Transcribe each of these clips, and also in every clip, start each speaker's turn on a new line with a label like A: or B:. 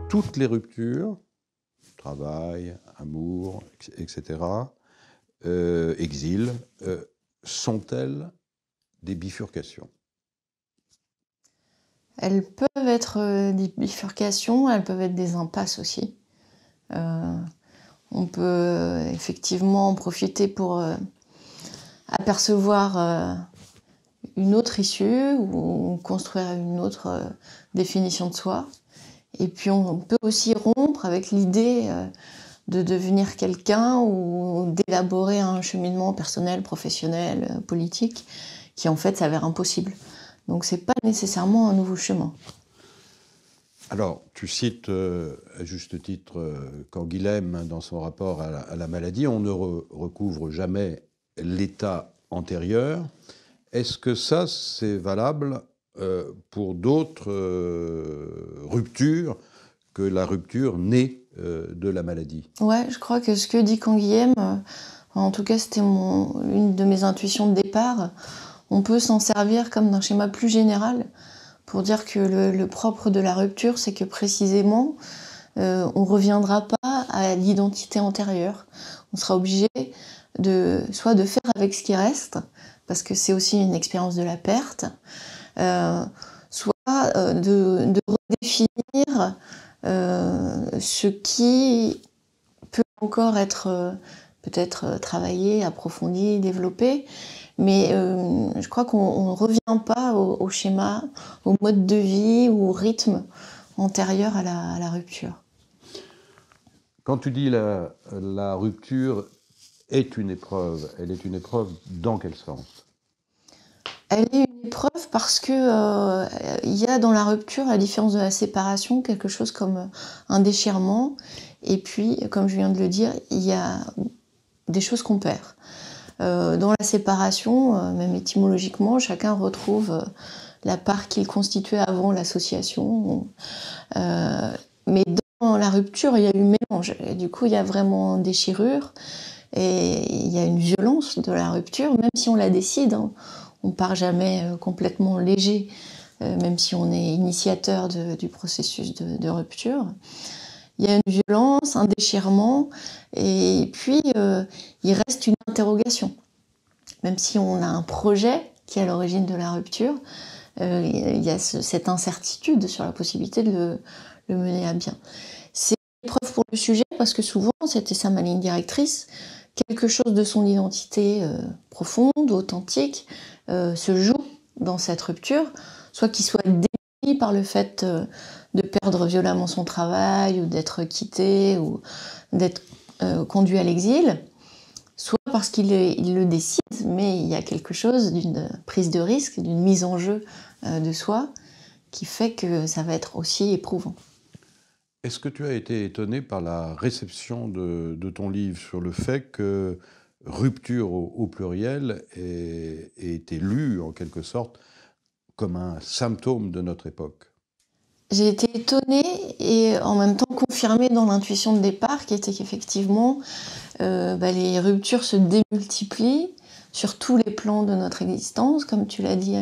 A: toutes les ruptures, travail, amour, etc., exil, sont-elles des bifurcations?
B: Elles peuvent être des bifurcations, elles peuvent être des impasses aussi. On peut effectivement en profiter pour apercevoir une autre issue ou construire une autre définition de soi. Et puis on peut aussi rompre avec l'idée de devenir quelqu'un ou d'élaborer un cheminement personnel, professionnel, politique, qui en fait s'avère impossible. Donc c'est pas nécessairement un nouveau chemin.
A: Alors, tu cites à juste titre Canguilhem dans son rapport à la maladie, on ne recouvre jamais l'état antérieur. Est-ce que ça, c'est valable pour d'autres ruptures que la rupture née de la maladie?
B: Ouais, je crois que ce que dit Canguilhem, en tout cas c'était une de mes intuitions de départ, on peut s'en servir comme d'un schéma plus général pour dire que le propre de la rupture, c'est que précisément, on ne reviendra pas à l'identité antérieure. On sera obligé soit de faire avec ce qui reste, parce que c'est aussi une expérience de la perte, soit de redéfinir ce qui peut encore être peut-être travaillé, approfondi, développé, mais je crois qu'on ne revient pas au schéma, au mode de vie ou au rythme antérieur à la rupture.
A: Quand tu dis la rupture est une épreuve, elle est une épreuve dans quel sens?
B: Elle est une épreuve parce que y a dans la rupture, à la différence de la séparation, quelque chose comme un déchirement. Et puis, comme je viens de le dire, il y a des choses qu'on perd. Dans la séparation, même étymologiquement, chacun retrouve la part qu'il constituait avant l'association. Mais dans la rupture, il y a eu mélange. Et du coup, il y a vraiment déchirure. Et il y a une violence de la rupture, même si on la décide. Hein. On part jamais complètement léger, même si on est initiateur du processus de rupture. Il y a une violence, un déchirement, et puis il reste une interrogation. Même si on a un projet qui est à l'origine de la rupture, il y a cette incertitude sur la possibilité de le mener à bien. C'est une épreuve pour le sujet, parce que souvent, c'était ça ma ligne directrice, quelque chose de son identité profonde, authentique, se joue dans cette rupture, soit qu'il soit défini par le fait de perdre violemment son travail, ou d'être quitté, ou d'être conduit à l'exil, soit parce qu'il le décide, mais il y a quelque chose d'une prise de risque, d'une mise en jeu de soi, qui fait que ça va être aussi éprouvant.
A: Est-ce que tu as été étonné par la réception de ton livre sur le fait que rupture au pluriel ait été lu en quelque sorte comme un symptôme de notre époque?
B: J'ai été étonnée et en même temps confirmée dans l'intuition de départ, qui était qu'effectivement, les ruptures se démultiplient sur tous les plans de notre existence, comme tu l'as dit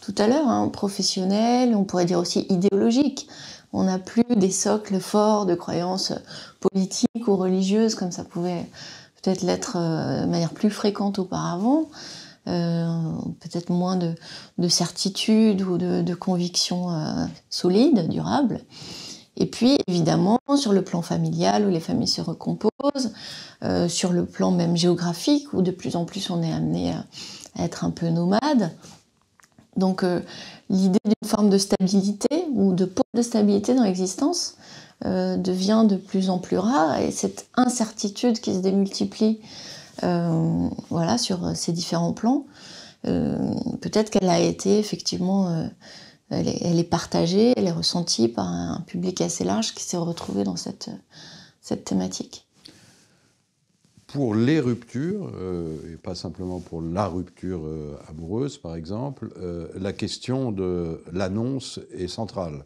B: tout à l'heure, hein, professionnel, on pourrait dire aussi idéologique. On n'a plus des socles forts de croyances politiques ou religieuses, comme ça pouvait peut-être l'être de manière plus fréquente auparavant. Peut-être moins de certitude ou de convictions solides, durables. Et puis, évidemment, sur le plan familial, où les familles se recomposent, sur le plan même géographique, où de plus en plus on est amené à être un peu nomade. Donc, l'idée d'une forme de stabilité, ou de pôle de stabilité dans l'existence, devient de plus en plus rare, et cette incertitude qui se démultiplie sur ces différents plans, peut-être qu'elle a été effectivement, elle est partagée, elle est ressentie par un public assez large qui s'est retrouvé dans cette thématique.
A: Pour les ruptures, et pas simplement pour la rupture amoureuse par exemple, la question de l'annonce est centrale.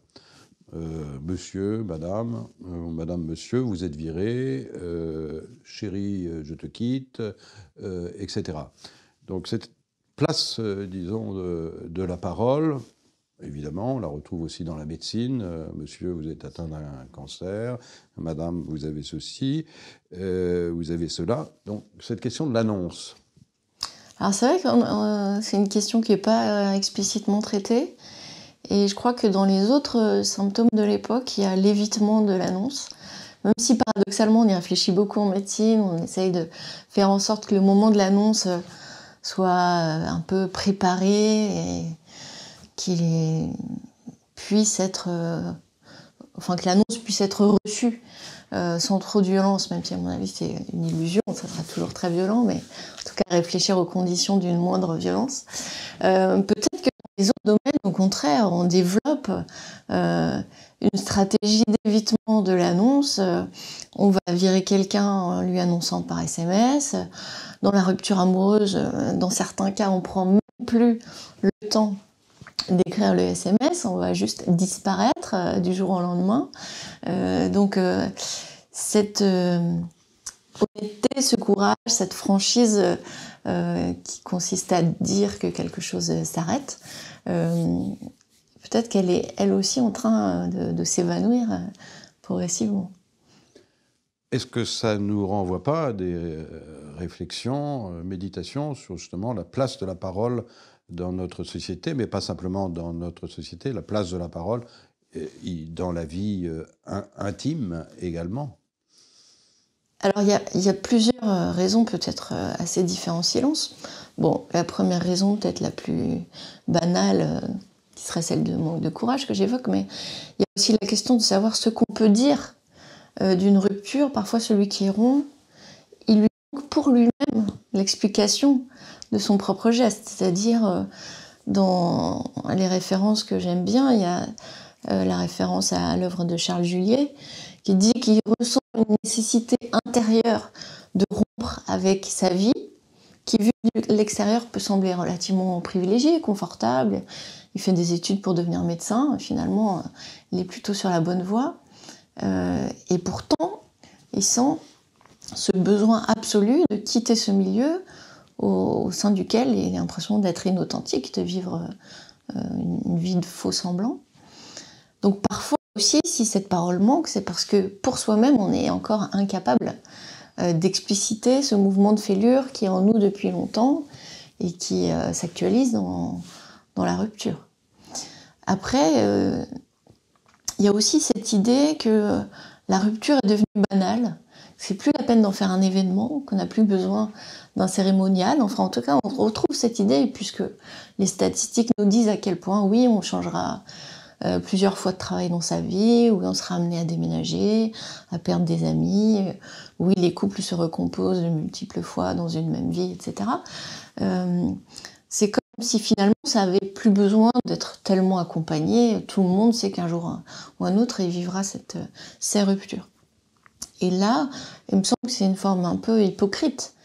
A: Monsieur, madame, madame, monsieur, vous êtes viré, chérie, je te quitte, etc. Donc cette place, disons, de la parole, évidemment, on la retrouve aussi dans la médecine. Monsieur, vous êtes atteint d'un cancer. Madame, vous avez ceci. Vous avez cela. Donc, cette question de l'annonce.
B: Alors c'est vrai que c'est une question qui n'est pas explicitement traitée. Et je crois que dans les autres symptômes de l'époque, il y a l'évitement de l'annonce. Même si paradoxalement, on y réfléchit beaucoup en médecine, on essaye de faire en sorte que le moment de l'annonce soit un peu préparé et puisse être, enfin que l'annonce puisse être reçue sans trop de violence, même si à mon avis c'est une illusion, ça sera toujours très violent, mais en tout cas réfléchir aux conditions d'une moindre violence. Peut-être que dans les autres domaines, au contraire, on développe une stratégie d'évitement de l'annonce. On va virer quelqu'un en lui annonçant par SMS. Dans la rupture amoureuse, dans certains cas, on prend même plus le temps d'écrire le SMS, on va juste disparaître du jour au lendemain. Donc cette honnêteté, ce courage, cette franchise qui consiste à dire que quelque chose s'arrête, peut-être qu'elle est elle aussi en train de s'évanouir progressivement.
A: Est-ce que ça ne nous renvoie pas à des réflexions, méditations sur justement la place de la parole dans notre société, mais pas simplement dans notre société, la place de la parole dans la vie intime également?
B: Alors il y a plusieurs raisons peut-être à ces différents silences. Bon, la première raison, peut-être la plus banale, qui serait celle de manque de courage que j'évoque, mais il y a aussi la question de savoir ce qu'on peut dire d'une rupture. Parfois celui qui rompt, il lui manque pour lui-même l'explication de son propre geste. C'est-à-dire, dans les références que j'aime bien, il y a la référence à l'œuvre de Charles Juliet, qui dit qu'il ressent une nécessité intérieure de rompre avec sa vie, qui vu de l'extérieur peut sembler relativement privilégiée, confortable. Il fait des études pour devenir médecin, finalement il est plutôt sur la bonne voie. Et pourtant, il sent ce besoin absolu de quitter ce milieu au sein duquel il a l'impression d'être inauthentique, de vivre une vie de faux semblant. Donc parfois aussi, si cette parole manque, c'est parce que pour soi-même, on est encore incapable d'expliciter ce mouvement de fêlure qui est en nous depuis longtemps et qui s'actualise dans la rupture. Après, il y a aussi cette idée que la rupture est devenue banale. C'est plus la peine d'en faire un événement, qu'on n'a plus besoin d'un cérémonial. Enfin, en tout cas, on retrouve cette idée puisque les statistiques nous disent à quel point, oui, on changera plusieurs fois de travail dans sa vie, où on sera amené à déménager, à perdre des amis, oui, les couples se recomposent de multiples fois dans une même vie, etc. C'est comme si finalement ça avait plus besoin d'être tellement accompagné. Tout le monde sait qu'un jour ou un autre, il vivra ces ruptures. Et là, il me semble que c'est une forme un peu hypocrite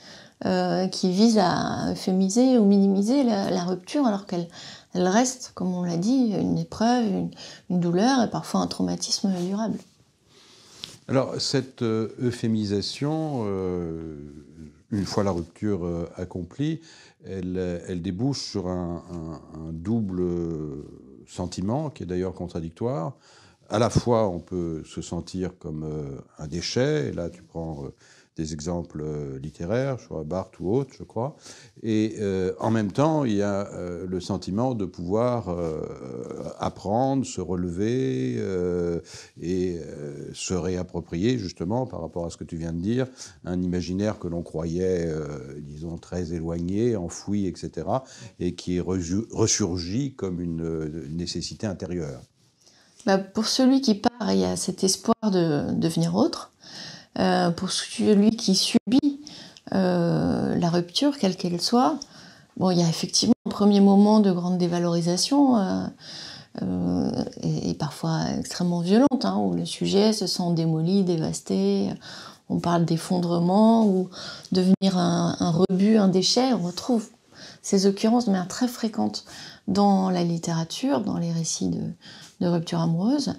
B: qui vise à euphémiser ou minimiser la rupture alors qu'elle reste, comme on l'a dit, une épreuve, une douleur et parfois un traumatisme durable.
A: Alors, cette euphémisation, une fois la rupture accomplie, elle débouche sur un double sentiment qui est d'ailleurs contradictoire. À la fois, on peut se sentir comme un déchet, et là tu prends des exemples littéraires, je crois Barthes ou autres, je crois, et en même temps, il y a le sentiment de pouvoir apprendre, se relever et se réapproprier, justement, par rapport à ce que tu viens de dire, un imaginaire que l'on croyait, disons, très éloigné, enfoui, etc., et qui est ressurgi comme une nécessité intérieure.
B: Pour celui qui part, il y a cet espoir de devenir autre. Pour celui qui subit la rupture, quelle qu'elle soit, bon, il y a effectivement un premier moment de grande dévalorisation et parfois extrêmement violente, hein, où le sujet se sent démoli, dévasté. On parle d'effondrement ou devenir un rebut, un déchet. On retrouve ces occurrences de manière très fréquente dans la littérature, dans les récits de rupture amoureuse.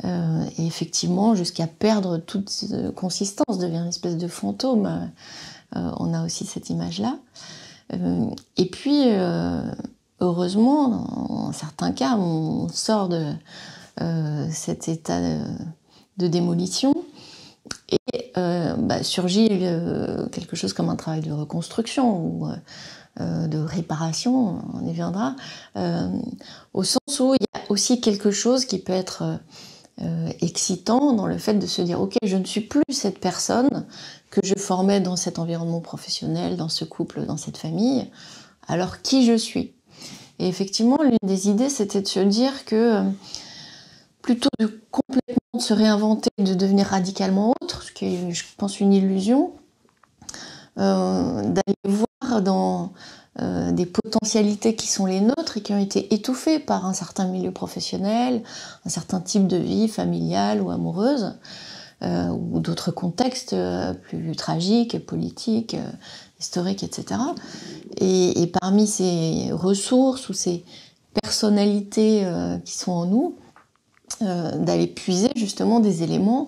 B: Et effectivement, jusqu'à perdre toute consistance, devient une espèce de fantôme. On a aussi cette image-là. Et puis, heureusement, dans certains cas, on sort de cet état de démolition et surgit quelque chose comme un travail de reconstruction ou de réparation, on y viendra, au sens où il y a aussi quelque chose qui peut être excitant dans le fait de se dire « Ok, je ne suis plus cette personne que je formais dans cet environnement professionnel, dans ce couple, dans cette famille, alors qui je suis ?» Et effectivement, l'une des idées, c'était de se dire que plutôt de complètement se réinventer, de devenir radicalement autre, ce qui est, je pense, une illusion, d'aller voir dans des potentialités qui sont les nôtres et qui ont été étouffées par un certain milieu professionnel, un certain type de vie familiale ou amoureuse, ou d'autres contextes plus tragiques, politiques, historiques, etc. Et parmi ces ressources ou ces personnalités qui sont en nous, d'aller puiser justement des éléments,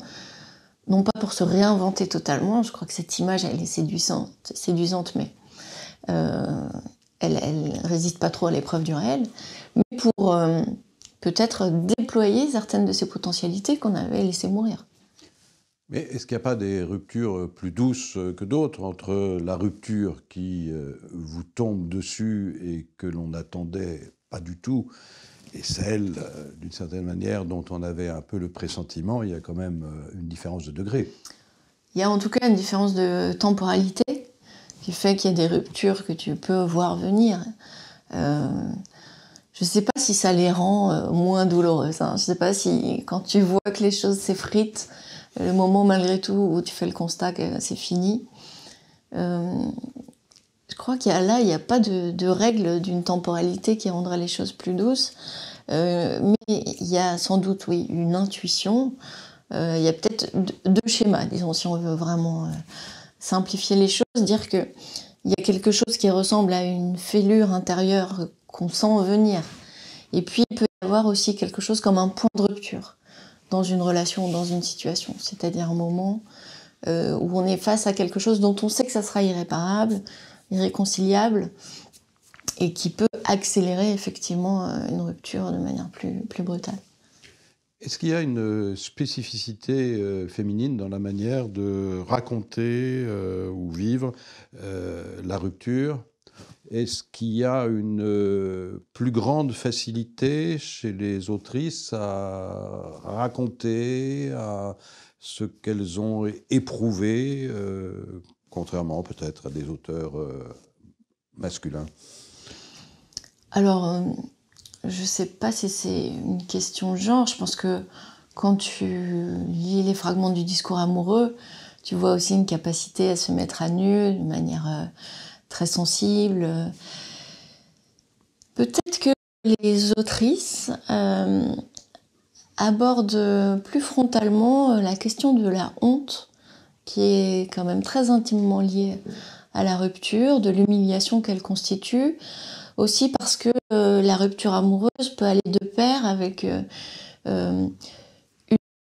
B: non pas pour se réinventer totalement, je crois que cette image elle est séduisante mais elle résiste pas trop à l'épreuve du réel, mais pour peut-être déployer certaines de ces potentialités qu'on avait laissées mourir.
A: Mais est-ce qu'il n'y a pas des ruptures plus douces que d'autres entre la rupture qui vous tombe dessus et que l'on n'attendait pas du tout et celle, d'une certaine manière, dont on avait un peu le pressentiment? Il y a quand même une différence de degré.
B: Il y a en tout cas une différence de temporalité qui fait qu'il y a des ruptures que tu peux voir venir. Je ne sais pas si ça les rend moins douloureuses. Hein. Je ne sais pas si, quand tu vois que les choses s'effritent, le moment malgré tout où tu fais le constat que c'est fini, je crois qu'il y a là, il n'y a pas de règle d'une temporalité qui rendrait les choses plus douces, mais il y a sans doute, oui, une intuition. Il y a peut-être deux schémas, disons, si on veut vraiment simplifier les choses, dire qu'il y a quelque chose qui ressemble à une fêlure intérieure qu'on sent venir. Et puis, il peut y avoir aussi quelque chose comme un point de rupture dans une relation, dans une situation. C'est-à-dire un moment où on est face à quelque chose dont on sait que ça sera irréparable, irréconciliable, et qui peut accélérer effectivement une rupture de manière plus brutale.
A: Est-ce qu'il y a une spécificité féminine dans la manière de raconter ou vivre la rupture? Est-ce qu'il y a une plus grande facilité chez les autrices à raconter à ce qu'elles ont éprouvé, contrairement peut-être à des auteurs masculins?
B: Alors, je ne sais pas si c'est une question de genre. Je pense que quand tu lis les fragments du discours amoureux, tu vois aussi une capacité à se mettre à nu de manière très sensible. Peut-être que les autrices abordent plus frontalement la question de la honte, qui est quand même très intimement liée à la rupture, de l'humiliation qu'elle constitue, aussi parce que la rupture amoureuse peut aller de pair avec une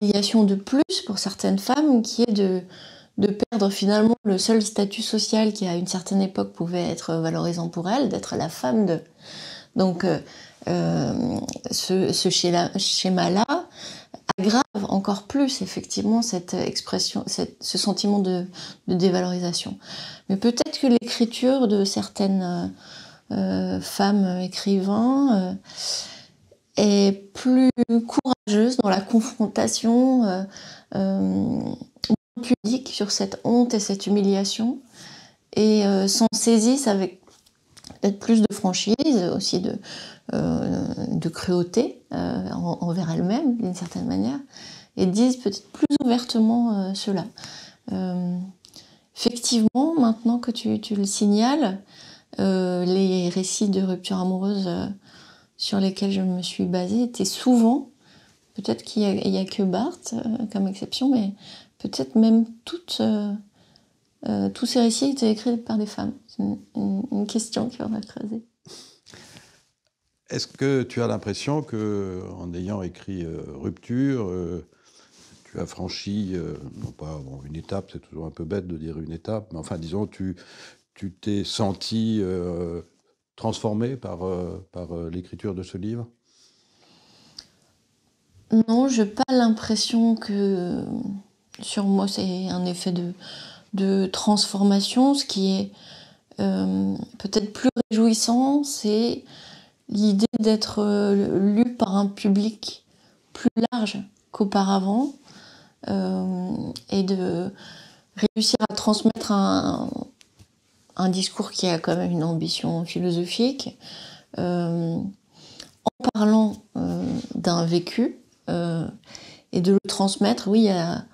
B: humiliation de plus pour certaines femmes, qui est de perdre finalement le seul statut social qui à une certaine époque pouvait être valorisant pour elle, d'être la femme de... Donc ce schéma-là aggrave encore plus effectivement cette expression, ce sentiment de dévalorisation. Mais peut-être que l'écriture de certaines femmes écrivains est plus courageuse dans la confrontation pudique sur cette honte et cette humiliation et s'en saisissent avec peut-être plus de franchise, aussi de cruauté envers elles-mêmes d'une certaine manière, et disent peut-être plus ouvertement cela. Effectivement, maintenant que tu le signales, les récits de rupture amoureuse sur lesquels je me suis basée étaient souvent, peut-être qu'il n'y a que Barthes comme exception, mais peut-être même tous ces récits étaient écrits par des femmes. C'est une question qu'il faudra creuser.
A: Est-ce que tu as l'impression qu'en ayant écrit Rupture, tu as franchi, non pas une étape, c'est toujours un peu bête de dire une étape, mais enfin disons, tu t'es senti transformé par l'écriture de ce livre?
B: Non, j'ai pas l'impression que sur moi c'est un effet de transformation. Ce qui est peut-être plus réjouissant, c'est l'idée d'être lu par un public plus large qu'auparavant, et de réussir à transmettre un discours qui a quand même une ambition philosophique, en parlant d'un vécu, et de le transmettre. Oui, il y a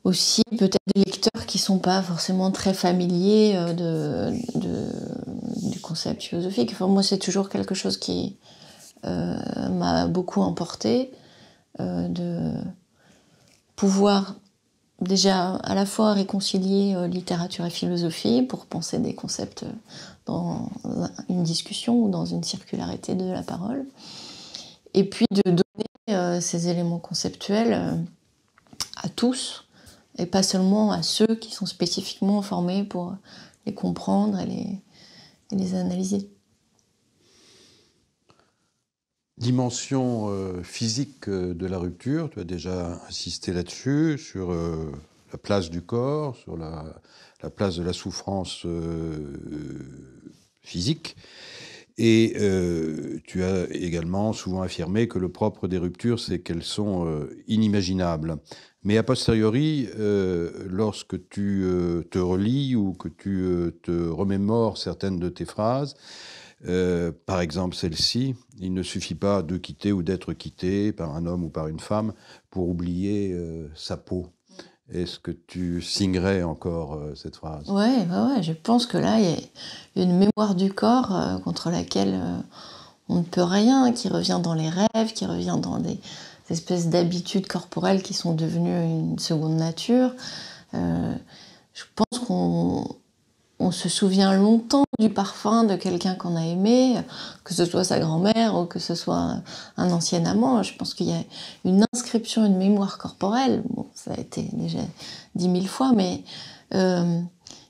B: aussi peut-être des lecteurs qui ne sont pas forcément très familiers du concept philosophique. Enfin, moi, c'est toujours quelque chose qui m'a beaucoup emporté, de pouvoir déjà à la fois réconcilier littérature et philosophie pour penser des concepts dans une discussion ou dans une circularité de la parole, et puis de donner ces éléments conceptuels à tous, et pas seulement à ceux qui sont spécifiquement formés pour les comprendre et les analyser.
A: Dimension physique de la rupture, tu as déjà insisté là-dessus, sur la place du corps, sur la place de la souffrance physique. Et tu as également souvent affirmé que le propre des ruptures, c'est qu'elles sont inimaginables. Mais a posteriori, lorsque tu te relis ou que tu te remémores certaines de tes phrases, par exemple celle-ci, il ne suffit pas de quitter ou d'être quitté par un homme ou par une femme pour oublier sa peau. Est-ce que tu signerais encore cette phrase?
B: Ouais, je pense que là, il y a une mémoire du corps contre laquelle on ne peut rien, qui revient dans les rêves, qui revient dans des espèces d'habitudes corporelles qui sont devenues une seconde nature. Je pense qu'on se souvient longtemps du parfum de quelqu'un qu'on a aimé, que ce soit sa grand-mère ou que ce soit un ancien amant. Je pense qu'il y a une inscription, une mémoire corporelle, bon, ça a été déjà 10 000 fois, mais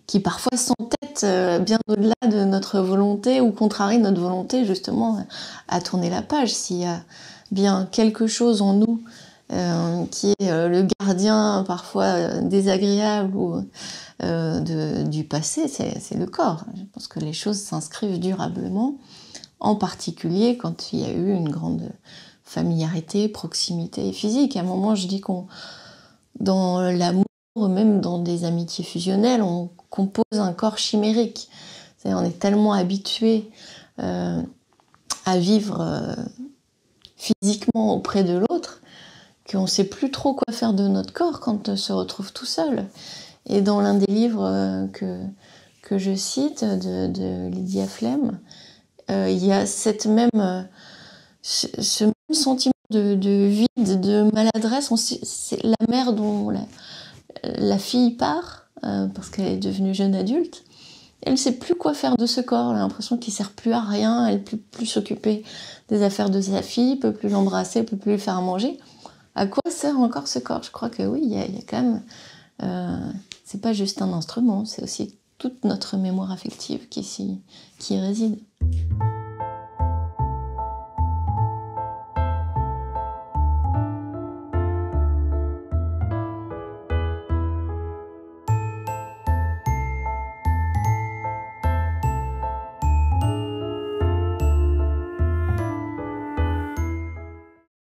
B: qui parfois s'entête bien au-delà de notre volonté ou contrarie notre volonté justement à tourner la page. S'il y a bien quelque chose en nous qui est le gardien parfois désagréable ou du passé, c'est le corps. Je pense que les choses s'inscrivent durablement, en particulier quand il y a eu une grande familiarité, proximité physique. À un moment, je dis qu'on, dans l'amour, même dans des amitiés fusionnelles, on compose un corps chimérique. C'est-à-dire, on est tellement habitué à vivre physiquement auprès de l'autre qu'on ne sait plus trop quoi faire de notre corps quand on se retrouve tout seul. Et dans l'un des livres que je cite, de Lydia Flem, il y a ce même sentiment de vide, de maladresse. C'est la mère dont la fille part, parce qu'elle est devenue jeune adulte. Elle ne sait plus quoi faire de ce corps. Elle a l'impression qu'il ne sert plus à rien. Elle ne peut plus s'occuper des affaires de sa fille, ne peut plus l'embrasser, ne peut plus lui faire à manger. À quoi sert encore ce corps? Je crois que oui, il y a quand même... c'est pas juste un instrument, c'est aussi toute notre mémoire affective qui y réside.